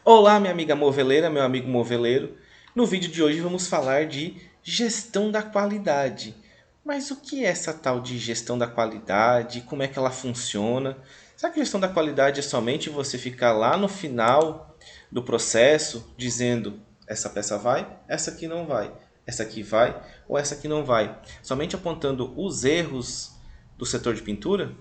Olá, minha amiga moveleira, meu amigo moveleiro. No vídeo de hoje vamos falar de gestão da qualidade. Mas o que é essa tal de gestão da qualidade? Como é que ela funciona? Será que gestão da qualidade é somente você ficar lá no final do processo dizendo essa peça vai, essa aqui não vai, essa aqui vai ou essa aqui não vai? Somente apontando os erros do setor de pintura?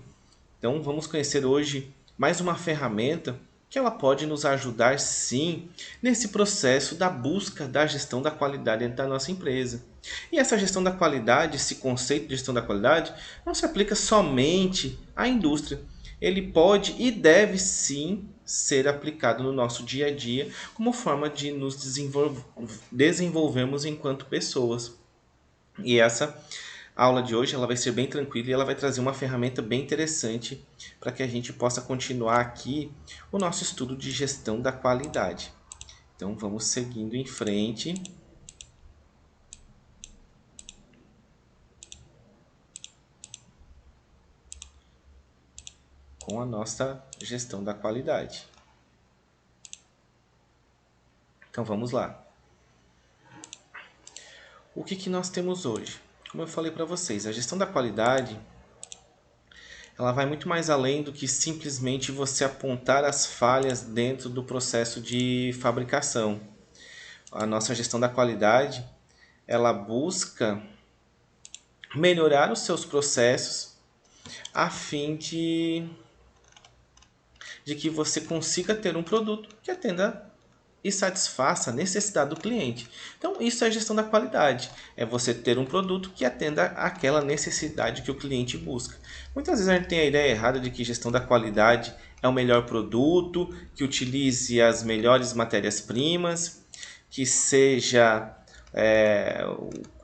Então vamos conhecer hoje mais uma ferramenta que ela pode nos ajudar sim nesse processo da busca da gestão da qualidade dentro da nossa empresa. E essa gestão da qualidade, esse conceito de gestão da qualidade, não se aplica somente à indústria. Ele pode e deve sim ser aplicado no nosso dia a dia como forma de nos desenvolvermos enquanto pessoas. E essa aula de hoje ela vai ser bem tranquila e ela vai trazer uma ferramenta bem interessante para que a gente possa continuar aqui o nosso estudo de gestão da qualidade. Então vamos seguindo em frente com a nossa gestão da qualidade. Então vamos lá. O que nós temos hoje? Como eu falei para vocês, a gestão da qualidade ela vai muito mais além do que simplesmente você apontar as falhas dentro do processo de fabricação. A nossa gestão da qualidade ela busca melhorar os seus processos a fim de que você consiga ter um produto que atenda e satisfaça a necessidade do cliente. Então, isso é gestão da qualidade. É você ter um produto que atenda àquela necessidade que o cliente busca. Muitas vezes a gente tem a ideia errada de que gestão da qualidade é o melhor produto, que utilize as melhores matérias-primas, que seja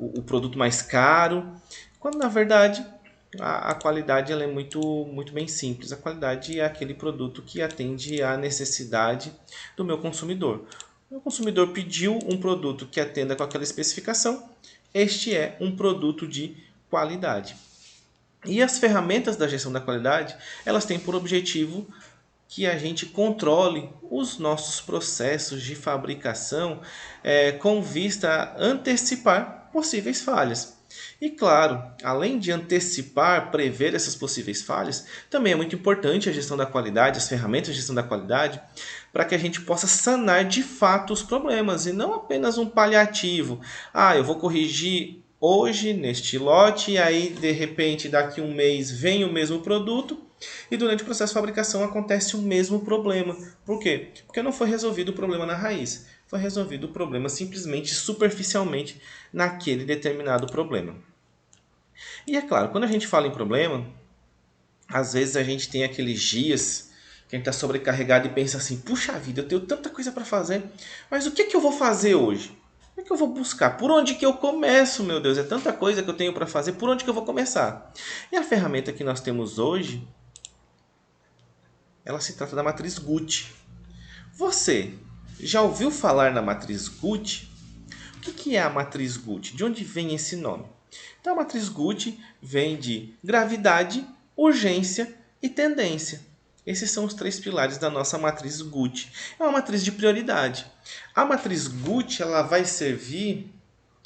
o produto mais caro, quando na verdade a qualidade ela é muito bem simples. A qualidade é aquele produto que atende à necessidade do meu consumidor. O meu consumidor pediu um produto que atenda com aquela especificação. Este é um produto de qualidade. E as ferramentas da gestão da qualidade, elas têm por objetivo que a gente controle os nossos processos de fabricação com vista a antecipar possíveis falhas. E claro, além de antecipar, prever essas possíveis falhas, também é muito importante a gestão da qualidade, as ferramentas de gestão da qualidade, para que a gente possa sanar de fato os problemas e não apenas um paliativo. Ah, eu vou corrigir hoje neste lote e aí de repente daqui um mês vem o mesmo produto e durante o processo de fabricação acontece o mesmo problema. Por quê? Porque não foi resolvido o problema na raiz. Foi resolvido o problema simplesmente superficialmente naquele determinado problema. E é claro, quando a gente fala em problema, às vezes a gente tem aqueles dias que a gente está sobrecarregado e pensa assim, puxa vida, eu tenho tanta coisa para fazer, mas o que eu vou fazer hoje? O que eu vou buscar? Por onde que eu começo, meu Deus? É tanta coisa que eu tenho para fazer, por onde que eu vou começar? E a ferramenta que nós temos hoje, ela se trata da matriz Gucci. Você já ouviu falar na matriz Gucci? O que é a matriz Gucci? De onde vem esse nome? Então, a matriz Gucci vem de gravidade, urgência e tendência. Esses são os três pilares da nossa matriz Gucci. É uma matriz de prioridade. A matriz Gucci ela vai servir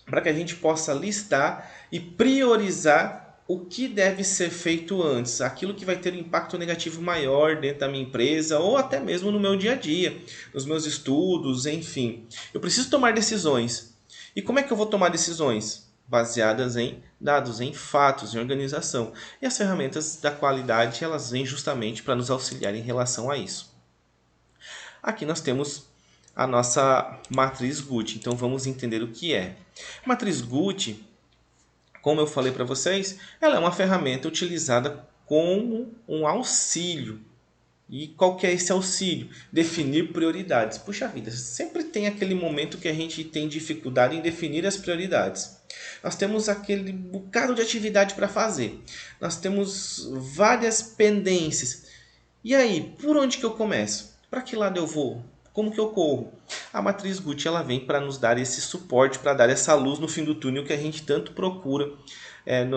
para que a gente possa listar e priorizar o que deve ser feito antes, aquilo que vai ter um impacto negativo maior dentro da minha empresa ou até mesmo no meu dia a dia, nos meus estudos, enfim. Eu preciso tomar decisões. E como é que eu vou tomar decisões? Baseadas em dados, em fatos, em organização. E as ferramentas da qualidade, elas vêm justamente para nos auxiliar em relação a isso. Aqui nós temos a nossa matriz Gucci, então vamos entender o que é. Matriz Gucci, como eu falei para vocês, ela é uma ferramenta utilizada como um auxílio. E qual que é esse auxílio? Definir prioridades. Puxa vida, sempre tem aquele momento que a gente tem dificuldade em definir as prioridades. Nós temos aquele bocado de atividade para fazer. Nós temos várias pendências. E aí, por onde que eu começo? Para que lado eu vou? Como que eu corro? A matriz Gucci ela vem para nos dar esse suporte, para dar essa luz no fim do túnel que a gente tanto procura,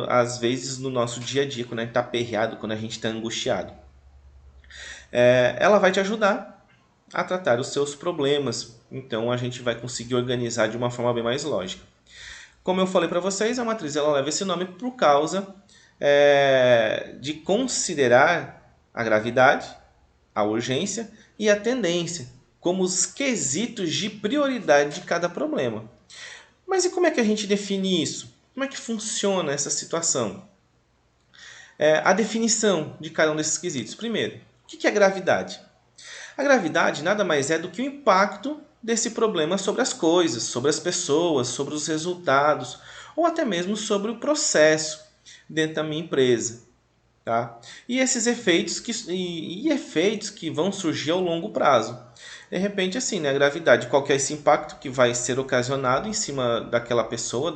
às vezes, no nosso dia a dia, quando a gente está aperreado, quando a gente está angustiado. Ela vai te ajudar a tratar os seus problemas. Então a gente vai conseguir organizar de uma forma bem mais lógica. Como eu falei para vocês, a matriz ela leva esse nome por causa de considerar a gravidade, a urgência e a tendência como os quesitos de prioridade de cada problema. Mas e como é que a gente define isso? Como é que funciona essa situação? A definição de cada um desses quesitos. Primeiro, o que é gravidade? A gravidade nada mais é do que o impacto desse problema sobre as coisas, sobre as pessoas, sobre os resultados, ou até mesmo sobre o processo dentro da minha empresa. Tá? E esses efeitos efeitos que vão surgir ao longo prazo. De repente, assim, né, a gravidade, qual que é esse impacto que vai ser ocasionado em cima daquela pessoa,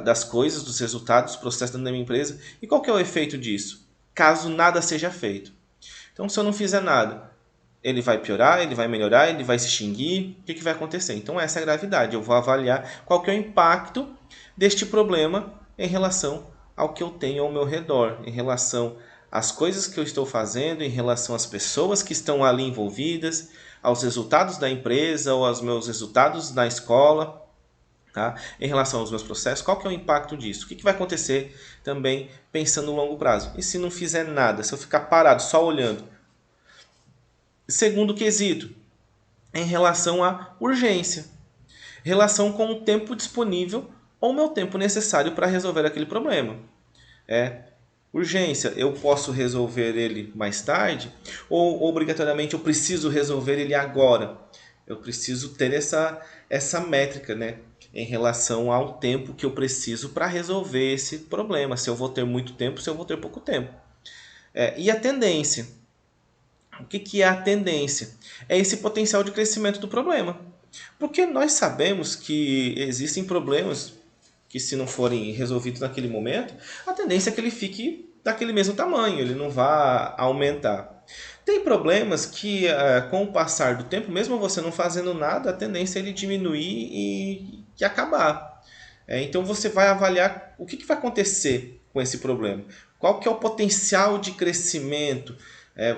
das coisas, dos resultados, dos processos da minha empresa, e qual que é o efeito disso, caso nada seja feito. Então, se eu não fizer nada, ele vai piorar, ele vai melhorar, ele vai se extinguir, o que vai acontecer? Então, essa é a gravidade, eu vou avaliar qual que é o impacto deste problema em relação ao que eu tenho ao meu redor, em relação às coisas que eu estou fazendo, em relação às pessoas que estão ali envolvidas, aos resultados da empresa ou aos meus resultados na escola, tá? Em relação aos meus processos, qual que é o impacto disso? O que vai acontecer também pensando no longo prazo? E se não fizer nada, se eu ficar parado só olhando? Segundo quesito, em relação à urgência, relação com o tempo disponível ou o meu tempo necessário para resolver aquele problema. Urgência, eu posso resolver ele mais tarde ou obrigatoriamente eu preciso resolver ele agora? Eu preciso ter essa métrica, né, em relação ao tempo que eu preciso para resolver esse problema. Se eu vou ter muito tempo, se eu vou ter pouco tempo. E a tendência? O que é a tendência? É esse potencial de crescimento do problema. Porque nós sabemos que existem problemas que, se não forem resolvidos naquele momento, a tendência é que ele fique daquele mesmo tamanho, ele não vá aumentar. Tem problemas que, com o passar do tempo, mesmo você não fazendo nada, a tendência é ele diminuir e acabar. Então você vai avaliar o que vai acontecer com esse problema. Qual que é o potencial de crescimento?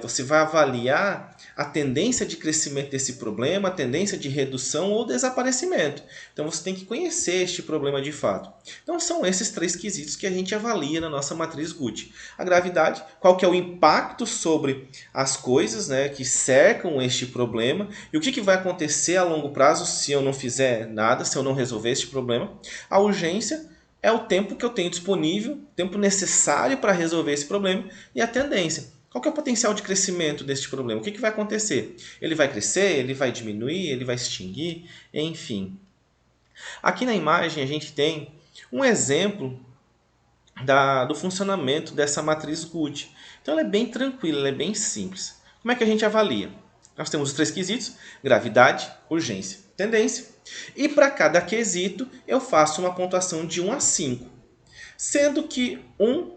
Você vai avaliar a tendência de crescimento desse problema, a tendência de redução ou desaparecimento. Então você tem que conhecer este problema de fato. Então são esses 3 quesitos que a gente avalia na nossa matriz Gucci. A gravidade, qual que é o impacto sobre as coisas, né, que cercam este problema e o que vai acontecer a longo prazo se eu não fizer nada, se eu não resolver este problema. A urgência é o tempo que eu tenho disponível, o tempo necessário para resolver esse problema, e a tendência. Qual que é o potencial de crescimento deste problema? O que vai acontecer? Ele vai crescer? Ele vai diminuir? Ele vai se extinguir? Enfim. Aqui na imagem a gente tem um exemplo do funcionamento dessa matriz Gucci. Então ela é bem tranquila, ela é bem simples. Como é que a gente avalia? Nós temos os 3 quesitos: gravidade, urgência, tendência. E para cada quesito eu faço uma pontuação de 1 a 5. Sendo que 1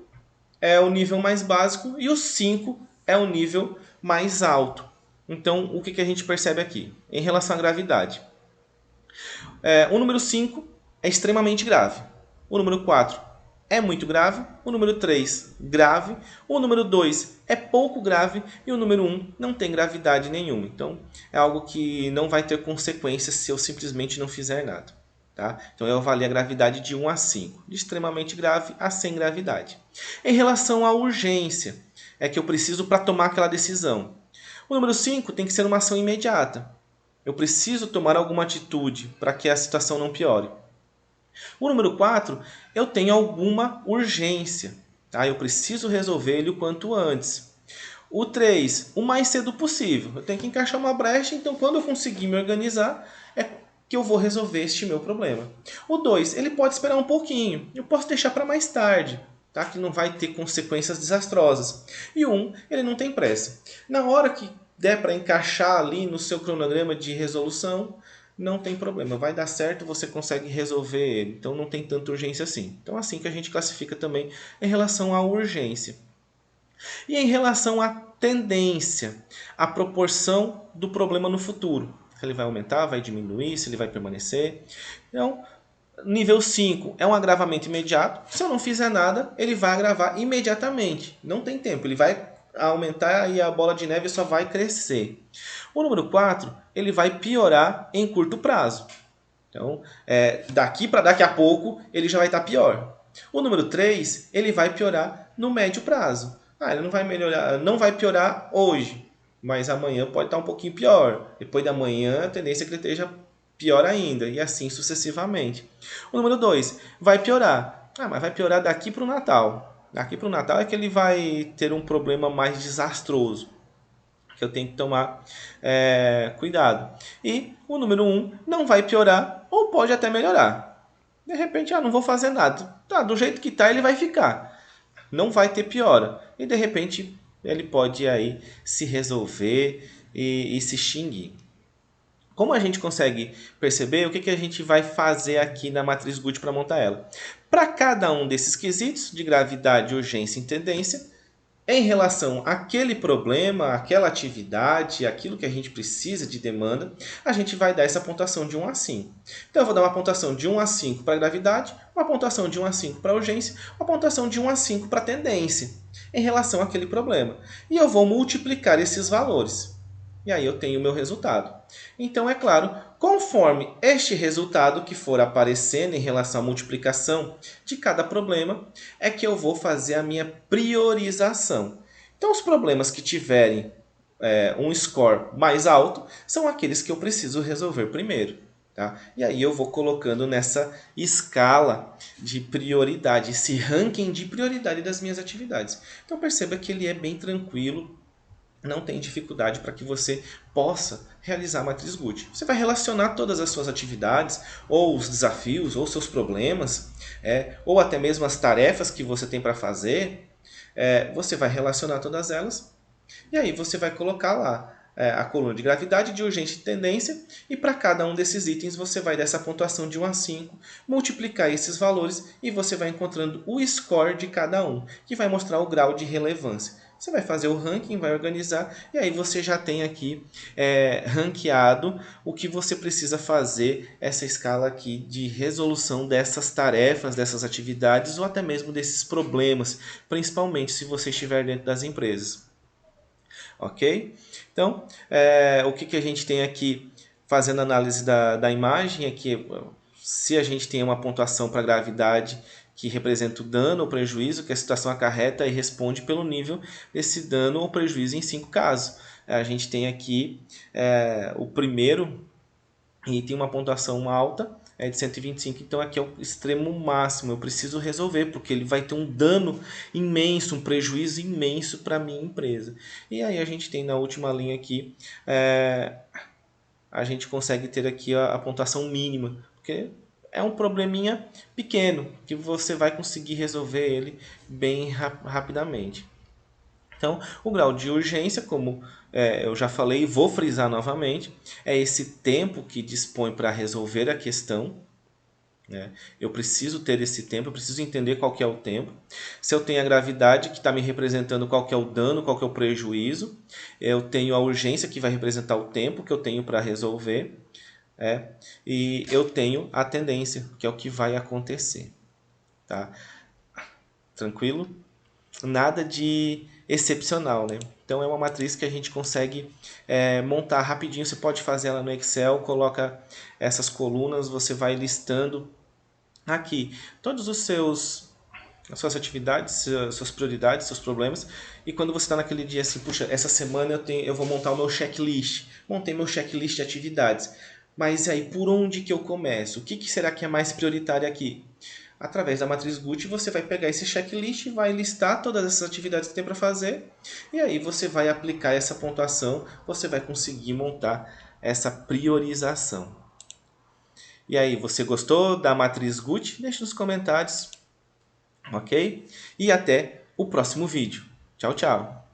é o nível mais básico e o 5 é o nível mais alto. Então, o que a gente percebe aqui? Em relação à gravidade. O número 5 é extremamente grave. O número 4 é muito grave. O número 3, grave. O número 2 é pouco grave. E o número 1 não tem gravidade nenhuma. Então, é algo que não vai ter consequências se eu simplesmente não fizer nada. Tá? Então eu avalio a gravidade de 1 a 5, de extremamente grave a sem gravidade. Em relação à urgência, é que eu preciso para tomar aquela decisão. O número 5 tem que ser uma ação imediata. Eu preciso tomar alguma atitude para que a situação não piore. O número 4, eu tenho alguma urgência. Tá? Eu preciso resolver ele o quanto antes. O 3, o mais cedo possível. Eu tenho que encaixar uma brecha, então quando eu conseguir me organizar, que eu vou resolver este meu problema. O 2, ele pode esperar um pouquinho. Eu posso deixar para mais tarde, tá? Que não vai ter consequências desastrosas. E o 1, ele não tem pressa. Na hora que der para encaixar ali no seu cronograma de resolução, não tem problema. Vai dar certo, você consegue resolver ele. Então não tem tanta urgência assim. Então assim que a gente classifica também em relação à urgência. E em relação à tendência, a proporção do problema no futuro. Se ele vai aumentar, vai diminuir, se ele vai permanecer. Então, nível 5 é um agravamento imediato. Se eu não fizer nada, ele vai agravar imediatamente. Não tem tempo, ele vai aumentar e a bola de neve só vai crescer. O número 4, ele vai piorar em curto prazo. Então, daqui para daqui a pouco, ele já vai estar pior. O número 3, ele vai piorar no médio prazo. Ele não vai melhorar, não vai piorar hoje, mas amanhã pode estar um pouquinho pior. Depois da manhã, a tendência é que ele esteja pior ainda, e assim sucessivamente. O número 2, vai piorar. Mas vai piorar daqui para o Natal. Daqui para o Natal é que ele vai ter um problema mais desastroso, que eu tenho que tomar cuidado. E o número 1 não vai piorar ou pode até melhorar. De repente, não vou fazer nada. Do jeito que está, ele vai ficar. Não vai ter piora. E de repente, ele pode aí se resolver e se extinguir. Como a gente consegue perceber, o que a gente vai fazer aqui na matriz Guth para montar ela? Para cada um desses quesitos de gravidade, urgência e tendência, em relação àquele problema, àquela atividade, aquilo que a gente precisa de demanda, a gente vai dar essa pontuação de 1 a 5. Então, eu vou dar uma pontuação de 1 a 5 para a gravidade, uma pontuação de 1 a 5 para a urgência, uma pontuação de 1 a 5 para a tendência, em relação àquele problema. E eu vou multiplicar esses valores. E aí eu tenho o meu resultado. Então, é claro, conforme este resultado que for aparecendo em relação à multiplicação de cada problema, é que eu vou fazer a minha priorização. Então, os problemas que tiverem um score mais alto são aqueles que eu preciso resolver primeiro. Tá? E aí eu vou colocando nessa escala de prioridade, esse ranking de prioridade das minhas atividades. Então, perceba que ele é bem tranquilo, não tem dificuldade para que você possa realizar a matriz Guth. Você vai relacionar todas as suas atividades, ou os desafios, ou seus problemas, ou até mesmo as tarefas que você tem para fazer. Você vai relacionar todas elas e aí você vai colocar lá a coluna de gravidade, de urgência e tendência, e para cada um desses itens você vai dar essa pontuação de 1 a 5, multiplicar esses valores e você vai encontrando o score de cada um, que vai mostrar o grau de relevância. Você vai fazer o ranking, vai organizar e aí você já tem aqui ranqueado o que você precisa fazer, essa escala aqui de resolução dessas tarefas, dessas atividades ou até mesmo desses problemas, principalmente se você estiver dentro das empresas. Ok? Então, o que a gente tem aqui fazendo análise da imagem é que se a gente tem uma pontuação para gravidade que representa o dano ou prejuízo que a situação acarreta e responde pelo nível desse dano ou prejuízo em 5 casos. A gente tem aqui o primeiro e tem uma pontuação alta, de 125, então aqui é o extremo máximo, eu preciso resolver, porque ele vai ter um dano imenso, um prejuízo imenso para a minha empresa. E aí a gente tem na última linha aqui, a gente consegue ter aqui a pontuação mínima, porque é um probleminha pequeno, que você vai conseguir resolver ele bem rapidamente. Então, o grau de urgência, como eu já falei, vou frisar novamente, é esse tempo que dispõe para resolver a questão. Eu preciso ter esse tempo, eu preciso entender qual que é o tempo. Se eu tenho a gravidade que está me representando qual que é o dano, qual que é o prejuízo. Eu tenho a urgência que vai representar o tempo que eu tenho para resolver. E eu tenho a tendência, que é o que vai acontecer. Tá? Tranquilo? Nada de excepcional, né? Então é uma matriz que a gente consegue montar rapidinho. Você pode fazer ela no Excel, coloca essas colunas, você vai listando aqui todos as suas atividades, suas prioridades, seus problemas. E quando você está naquele dia assim, puxa, essa semana eu vou montar o meu checklist. Montei meu checklist de atividades. Mas aí, por onde que eu começo? O que será que é mais prioritário aqui? Através da matriz Guth, você vai pegar esse checklist e vai listar todas essas atividades que tem para fazer. E aí você vai aplicar essa pontuação, você vai conseguir montar essa priorização. E aí, você gostou da matriz Guth? Deixe nos comentários, ok? E até o próximo vídeo. Tchau, tchau!